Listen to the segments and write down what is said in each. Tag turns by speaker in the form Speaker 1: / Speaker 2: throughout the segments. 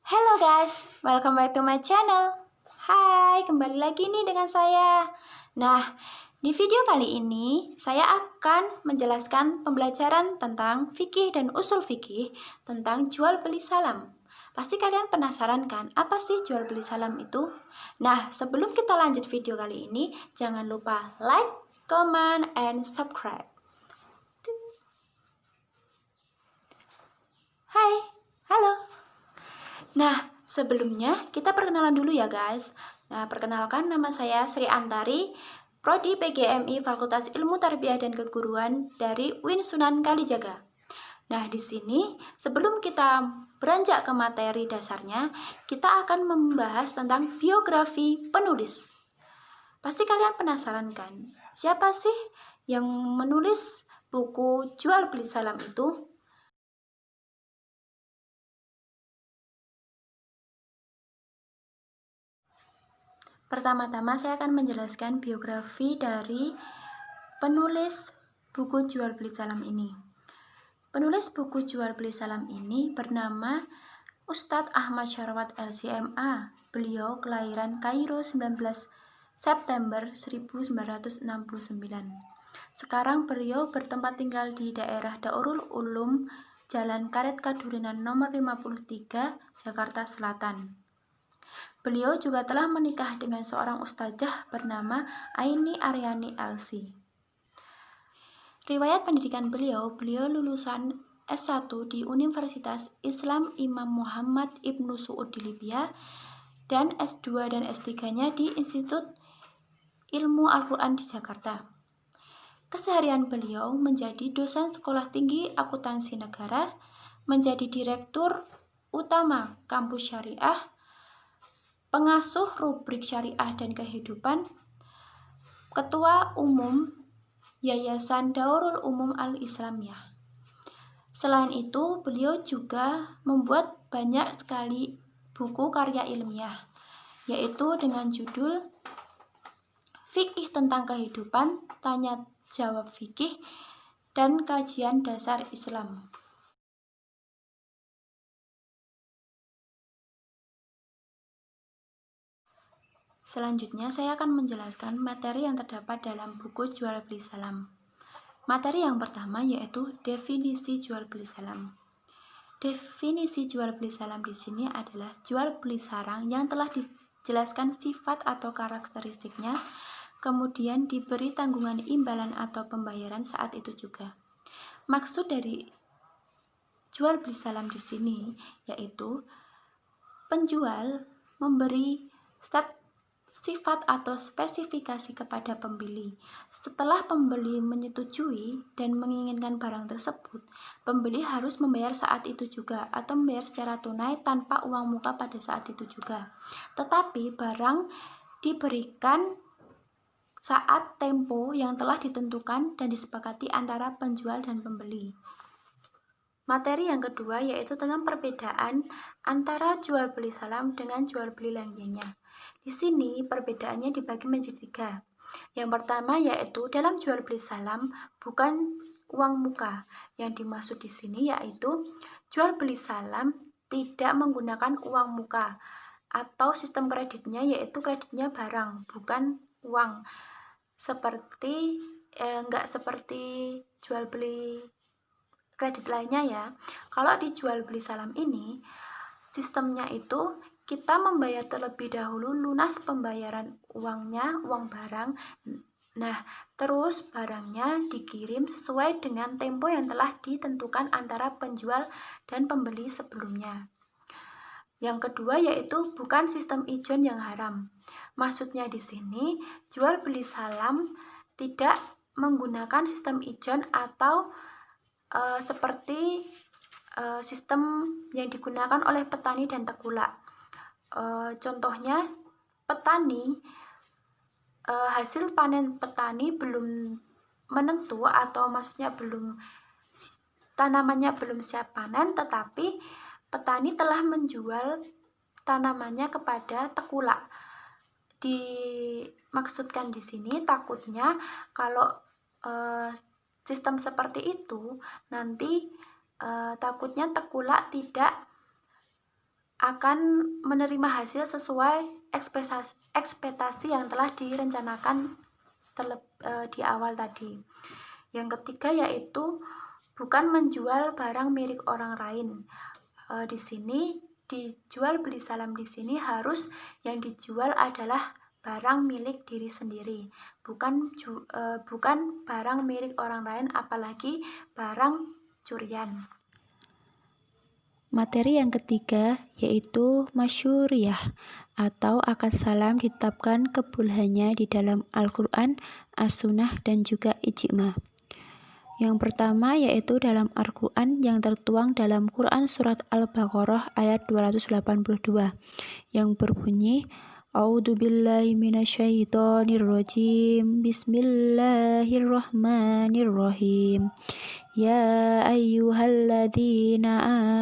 Speaker 1: Hello guys, welcome back to my channel. Hai, kembali lagi nih dengan saya. Nah, di video kali ini saya akan menjelaskan pembelajaran tentang fikih dan usul fikih tentang jual beli salam. Pasti kalian penasaran kan, apa sih jual beli salam itu? Nah, sebelum kita lanjut video kali ini, jangan lupa like, comment, and subscribe. Hai, halo. Nah, sebelumnya kita perkenalan dulu ya guys. Nah, perkenalkan, nama saya Sri Antari, Prodi PGMI Fakultas Ilmu Tarbiyah dan Keguruan dari UIN Sunan Kalijaga. Nah, di sini sebelum kita beranjak ke materi dasarnya, kita akan membahas tentang biografi penulis. Pasti kalian penasaran kan, siapa sih yang menulis buku Jual Beli Salam itu? Pertama-tama saya akan menjelaskan biografi dari penulis buku Jual Beli Salam ini. Penulis buku Jual Beli Salam ini bernama Ustadz Ahmad Syarwat LCMA. Beliau kelahiran Kairo 19 September 1969. Sekarang beliau bertempat tinggal di daerah Darul Ulum, Jalan Karet Kadurinan nomor 53, Jakarta Selatan. Beliau juga telah menikah dengan seorang ustazah bernama Aini Aryani LC. Riwayat pendidikan beliau lulusan S1 di Universitas Islam Imam Muhammad Ibnu Saud di Libya dan S2 dan S3-nya di Institut Ilmu Al-Quran di Jakarta. Keseharian beliau menjadi dosen Sekolah Tinggi Akuntansi Negara, menjadi direktur utama kampus syariah, pengasuh rubrik syariah dan kehidupan, ketua umum Yayasan Daurul Umum Al-Islamiyah. Selain itu, beliau juga membuat banyak sekali buku karya ilmiah, yaitu dengan judul Fikih tentang Kehidupan, Tanya Jawab Fikih, dan Kajian Dasar Islam. Selanjutnya, saya akan menjelaskan materi yang terdapat dalam buku Jual Beli Salam. Materi yang pertama yaitu definisi jual beli salam. Definisi jual beli salam di sini adalah jual beli sarang yang telah dijelaskan sifat atau karakteristiknya, kemudian diberi tanggungan imbalan atau pembayaran saat itu juga. Maksud dari jual beli salam di sini yaitu penjual memberi sifat atau spesifikasi kepada pembeli. Setelah pembeli menyetujui dan menginginkan barang tersebut, pembeli harus membayar saat itu juga atau membayar secara tunai tanpa uang muka pada saat itu juga. Tetapi barang diberikan saat tempo yang telah ditentukan dan disepakati antara penjual dan pembeli. Materi yang kedua yaitu tentang perbedaan antara jual beli salam dengan jual beli lainnya. Di sini perbedaannya dibagi menjadi 3. Yang pertama yaitu dalam jual beli salam bukan uang muka. Yang dimaksud di sini yaitu jual beli salam tidak menggunakan uang muka atau sistem kreditnya yaitu kreditnya barang bukan uang. Nggak seperti jual beli kredit lainnya ya. Kalau di jual beli salam ini sistemnya itu kita membayar terlebih dahulu lunas pembayaran uangnya, uang barang. Nah, terus barangnya dikirim sesuai dengan tempo yang telah ditentukan antara penjual dan pembeli sebelumnya. Yang kedua yaitu bukan sistem ijon yang haram. Maksudnya di sini jual beli salam tidak menggunakan sistem ijon atau seperti sistem yang digunakan oleh petani dan tengkulak. Contohnya petani, hasil panen petani belum menentu atau maksudnya tanamannya belum siap panen, tetapi petani telah menjual tanamannya kepada tengkulak. Dimaksudkan di sini takutnya kalau sistem seperti itu nanti takutnya tengkulak tidak akan menerima hasil sesuai ekspektasi yang telah direncanakan di awal tadi. Yang ketiga yaitu bukan menjual barang milik orang lain. Di sini dijual beli salam di sini harus yang dijual adalah barang milik diri sendiri, bukan barang milik orang lain, apalagi barang curian. Materi yang ketiga yaitu masyhuriyah atau akad salam ditetapkan kebolehannya di dalam Al-Quran, As-Sunnah, dan juga Ijma'. Yang pertama yaitu dalam Al-Quran yang tertuang dalam Quran Surat Al-Baqarah ayat 282 yang berbunyi A'udzubillahi minasyaitonirrajim. Bismillahirrahmanirrahim. Ya ayyuhalladzina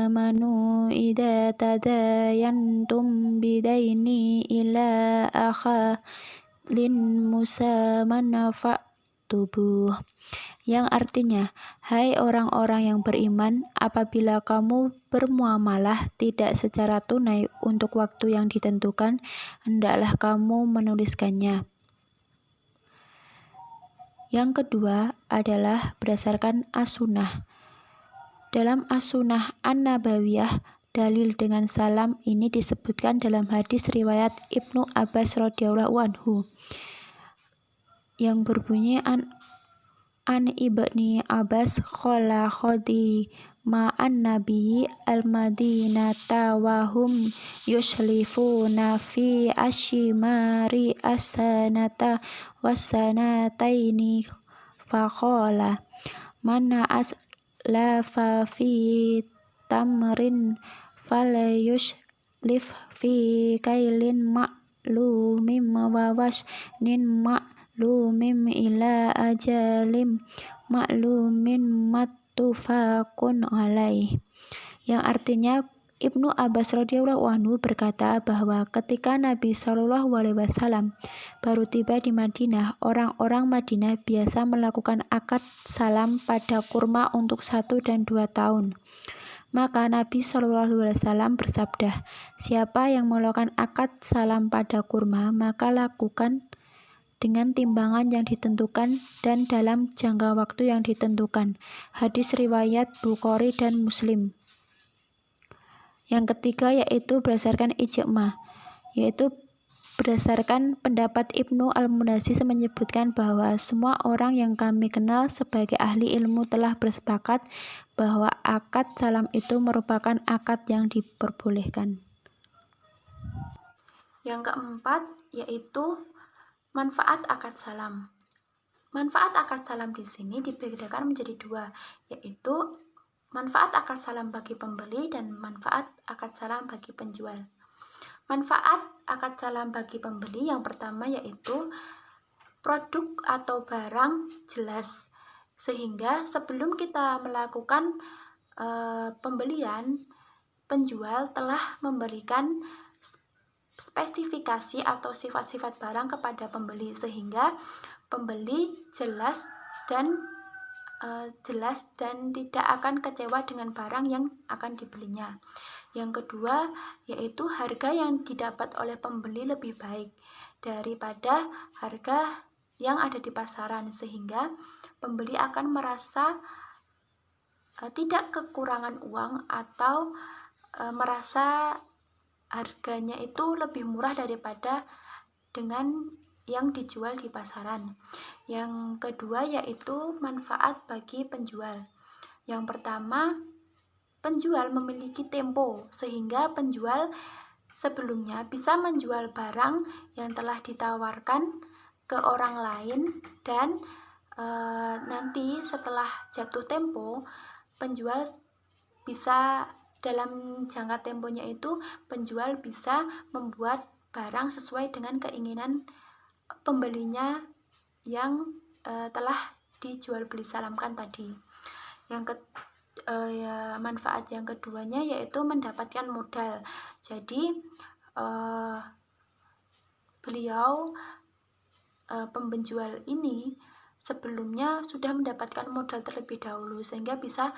Speaker 1: amanu idza tadayantum bidaini ila akhalin musamman faktubuh. Yang artinya, hai orang-orang yang beriman, apabila kamu bermuamalah tidak secara tunai untuk waktu yang ditentukan, hendaklah kamu menuliskannya. Yang kedua adalah berdasarkan As-Sunnah. Dalam As-Sunnah An-Nabawiyah, dalil dengan salam ini disebutkan dalam hadis riwayat Ibnu Abbas radhiyallahu anhu yang berbunyi An Ibni Abbas qala khadi ma'an nabi al-madinata wa hum yuslifuna fi ashimari as-sanata was-sanataini faqala mana aslafa fi tamrin falyuslif fi kailin ma'lumim wa wasnin ma'lumim ila ajalim ma'lumin mattufaqun alaih. Yang artinya Ibnu Abbas radhiyallahu anhu berkata bahwa ketika Nabi Shallallahu alaihi wasallam baru tiba di Madinah, orang-orang Madinah biasa melakukan akad salam pada kurma untuk 1 dan 2 tahun. Maka Nabi Shallallahu alaihi wasallam bersabda, siapa yang melakukan akad salam pada kurma, maka lakukan dengan timbangan yang ditentukan dan dalam jangka waktu yang ditentukan. Hadis riwayat Bukhari dan Muslim. Yang ketiga yaitu berdasarkan ijma', yaitu berdasarkan pendapat Ibnu Al-Munazis menyebutkan bahwa semua orang yang kami kenal sebagai ahli ilmu telah bersepakat bahwa akad salam itu merupakan akad yang diperbolehkan. Yang keempat yaitu manfaat akad salam. Manfaat akad salam di sini dibedakan menjadi 2, yaitu manfaat akad salam bagi pembeli dan manfaat akad salam bagi penjual. Manfaat akad salam bagi pembeli yang pertama yaitu produk atau barang jelas, sehingga sebelum kita melakukan pembelian, penjual telah memberikan spesifikasi atau sifat-sifat barang kepada pembeli sehingga pembeli jelas dan tidak akan kecewa dengan barang yang akan dibelinya. Yang kedua yaitu harga yang didapat oleh pembeli lebih baik daripada harga yang ada di pasaran sehingga pembeli akan merasa tidak kekurangan uang atau merasa harganya itu lebih murah daripada dengan yang dijual di pasaran. Yang kedua yaitu manfaat bagi penjual. Yang pertama, penjual memiliki tempo sehingga penjual sebelumnya bisa menjual barang yang telah ditawarkan ke orang lain dan nanti setelah jatuh tempo penjual bisa dalam jangka temponya itu penjual bisa membuat barang sesuai dengan keinginan pembelinya yang telah dijual beli salamkan tadi. Manfaat yang keduanya yaitu mendapatkan modal. Jadi beliau pembenjual ini sebelumnya sudah mendapatkan modal terlebih dahulu sehingga bisa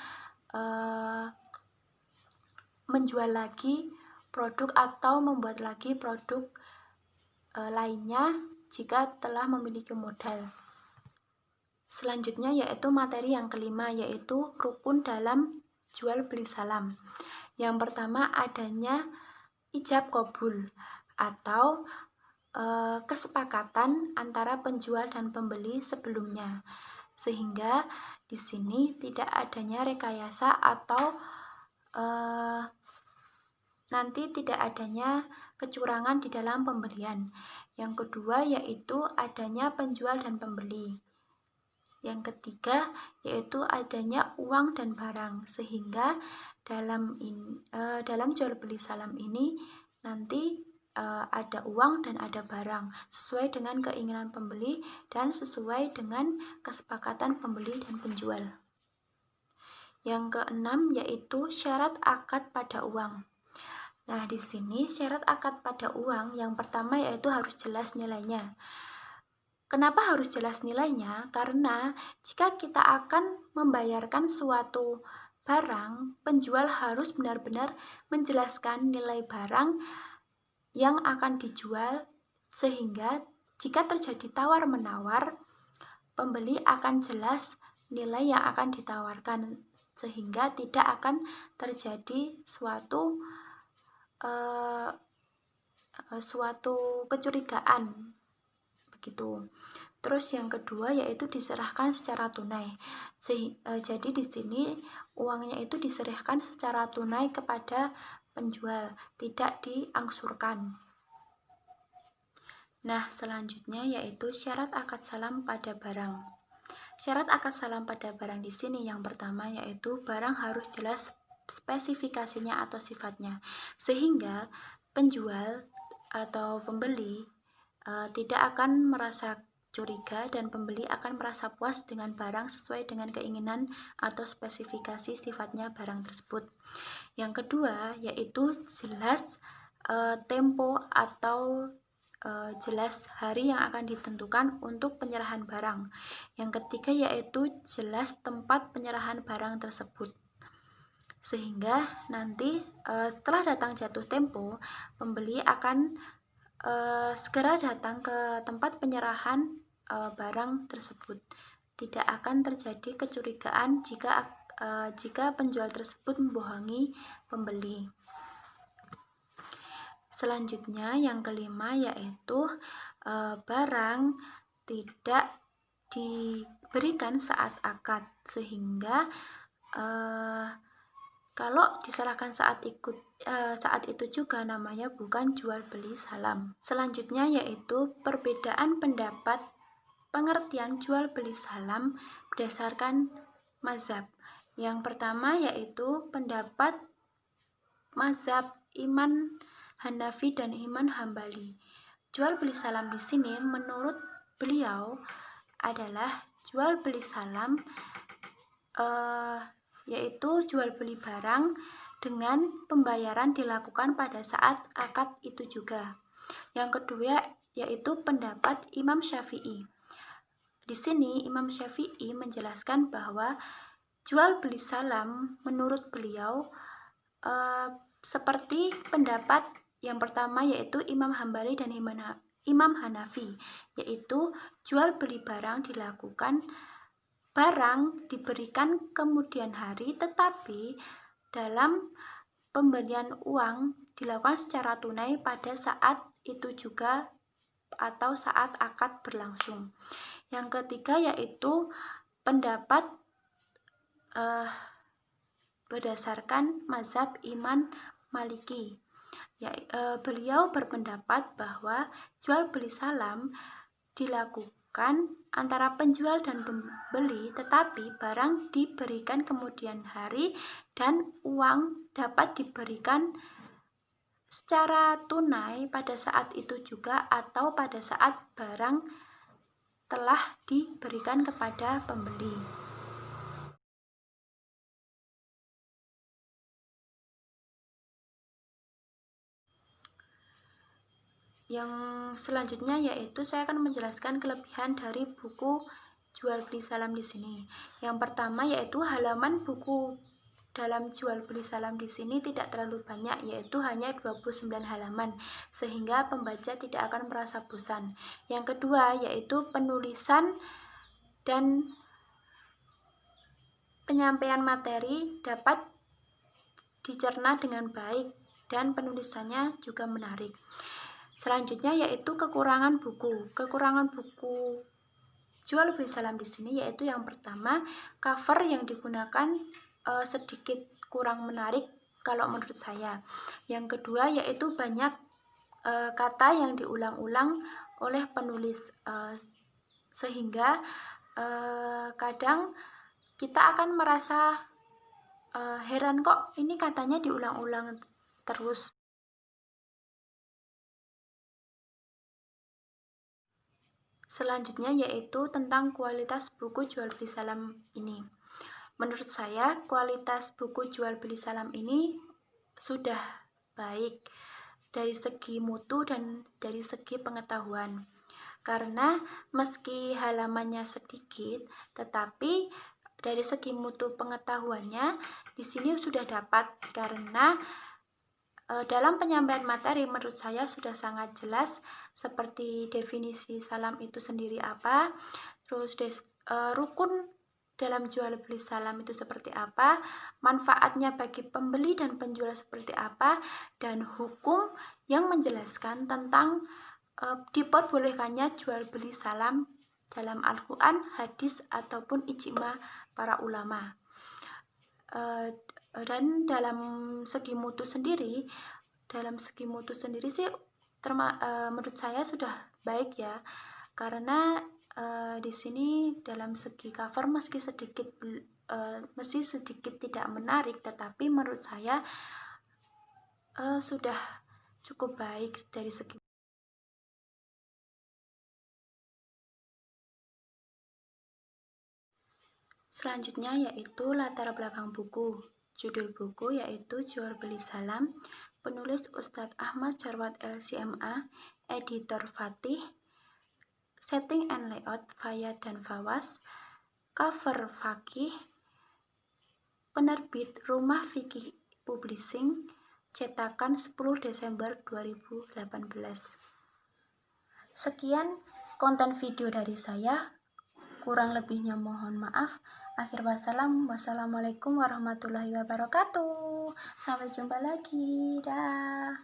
Speaker 1: menjual lagi produk atau membuat lagi produk lainnya jika telah memiliki modal. Selanjutnya yaitu materi yang kelima, yaitu rukun dalam jual beli salam. Yang pertama adanya ijab kabul atau kesepakatan antara penjual dan pembeli sebelumnya, sehingga di sini tidak adanya rekayasa atau nanti tidak adanya kecurangan di dalam pembelian. Yang kedua yaitu adanya penjual dan pembeli. Yang ketiga yaitu adanya uang dan barang, sehingga dalam jual beli salam ini nanti ada uang dan ada barang sesuai dengan keinginan pembeli dan sesuai dengan kesepakatan pembeli dan penjual. Yang keenam yaitu syarat akad pada uang. Nah, di sini syarat akad pada uang yang pertama yaitu harus jelas nilainya. Kenapa harus jelas nilainya? Karena jika kita akan membayarkan suatu barang, penjual harus benar-benar menjelaskan nilai barang yang akan dijual, sehingga jika terjadi tawar-menawar, pembeli akan jelas nilai yang akan ditawarkan, sehingga tidak akan terjadi suatu kecurigaan begitu. Terus yang kedua yaitu diserahkan secara tunai. Jadi di sini uangnya itu diserahkan secara tunai kepada penjual, tidak diangsurkan. Nah, selanjutnya yaitu syarat akad salam pada barang. Syarat akad salam pada barang di sini yang pertama yaitu barang harus jelas spesifikasinya atau sifatnya, sehingga penjual atau pembeli tidak akan merasa curiga dan pembeli akan merasa puas dengan barang sesuai dengan keinginan atau spesifikasi sifatnya barang tersebut. Yang kedua yaitu jelas tempo atau jelas hari yang akan ditentukan untuk penyerahan barang. Yang ketiga yaitu jelas tempat penyerahan barang tersebut, sehingga nanti setelah datang jatuh tempo, pembeli akan segera datang ke tempat penyerahan barang tersebut. Tidak akan terjadi kecurigaan jika penjual tersebut membohongi pembeli. Selanjutnya yang kelima yaitu barang tidak diberikan saat akad, sehingga kalau diserahkan saat itu juga namanya bukan jual beli salam. Selanjutnya yaitu perbedaan pendapat pengertian jual beli salam berdasarkan mazhab. Yang pertama yaitu pendapat mazhab Imam Hanafi dan Imam Hambali. Jual beli salam di sini menurut beliau adalah jual beli salam yaitu jual beli barang dengan pembayaran dilakukan pada saat akad itu juga. Yang kedua yaitu pendapat Imam Syafi'i. Di sini Imam Syafi'i menjelaskan bahwa jual beli salam menurut beliau seperti pendapat yang pertama yaitu Imam Hambali dan Imam Hanafi, yaitu jual beli barang dilakukan, barang diberikan kemudian hari, tetapi dalam pemberian uang dilakukan secara tunai pada saat itu juga atau saat akad berlangsung. Yang ketiga yaitu pendapat berdasarkan mazhab Imam Maliki. Beliau berpendapat bahwa jual beli salam dilakukan antara penjual dan pembeli, tetapi barang diberikan kemudian hari dan uang dapat diberikan secara tunai pada saat itu juga atau pada saat barang telah diberikan kepada pembeli. Yang selanjutnya yaitu saya akan menjelaskan kelebihan dari buku jual beli salam di sini. Yang pertama yaitu halaman buku dalam jual beli salam di sini tidak terlalu banyak, yaitu hanya 29 halaman, sehingga pembaca tidak akan merasa bosan. Yang kedua yaitu penulisan dan penyampaian materi dapat dicerna dengan baik dan penulisannya juga menarik. Selanjutnya yaitu kekurangan buku. Kekurangan buku jual beli salam di sini yaitu yang pertama, cover yang digunakan sedikit kurang menarik kalau menurut saya. Yang kedua yaitu banyak kata yang diulang-ulang oleh penulis, sehingga kadang kita akan merasa heran, kok ini katanya diulang-ulang terus. Selanjutnya yaitu tentang kualitas buku jual beli salam ini. Menurut saya kualitas buku jual beli salam ini sudah baik dari segi mutu dan dari segi pengetahuan. Karena meski halamannya sedikit, tetapi dari segi mutu pengetahuannya di sini sudah dapat, karena dalam penyampaian materi menurut saya sudah sangat jelas, seperti definisi salam itu sendiri apa, terus rukun dalam jual beli salam itu seperti apa, manfaatnya bagi pembeli dan penjual seperti apa, dan hukum yang menjelaskan tentang diperbolehkannya jual beli salam dalam Al-Quran, hadis, ataupun ijma para ulama. Dan dalam segi mutu sendiri sih menurut saya sudah baik ya, karena di sini dalam segi cover meski sedikit tidak menarik, tetapi menurut saya sudah cukup baik dari segi. Selanjutnya yaitu latar belakang buku. Judul buku yaitu Jual Beli Salam, penulis Ustadz Ahmad Jarwat LCMA, editor Fatih, setting and layout Fayad dan Fawas, cover Fakih, penerbit Rumah Fikih Publishing, cetakan 10 Desember 2018. Sekian konten video dari saya, kurang lebihnya mohon maaf. Akhir wassalam, wassalamualaikum warahmatullahi wabarakatuh. Sampai jumpa lagi, dah.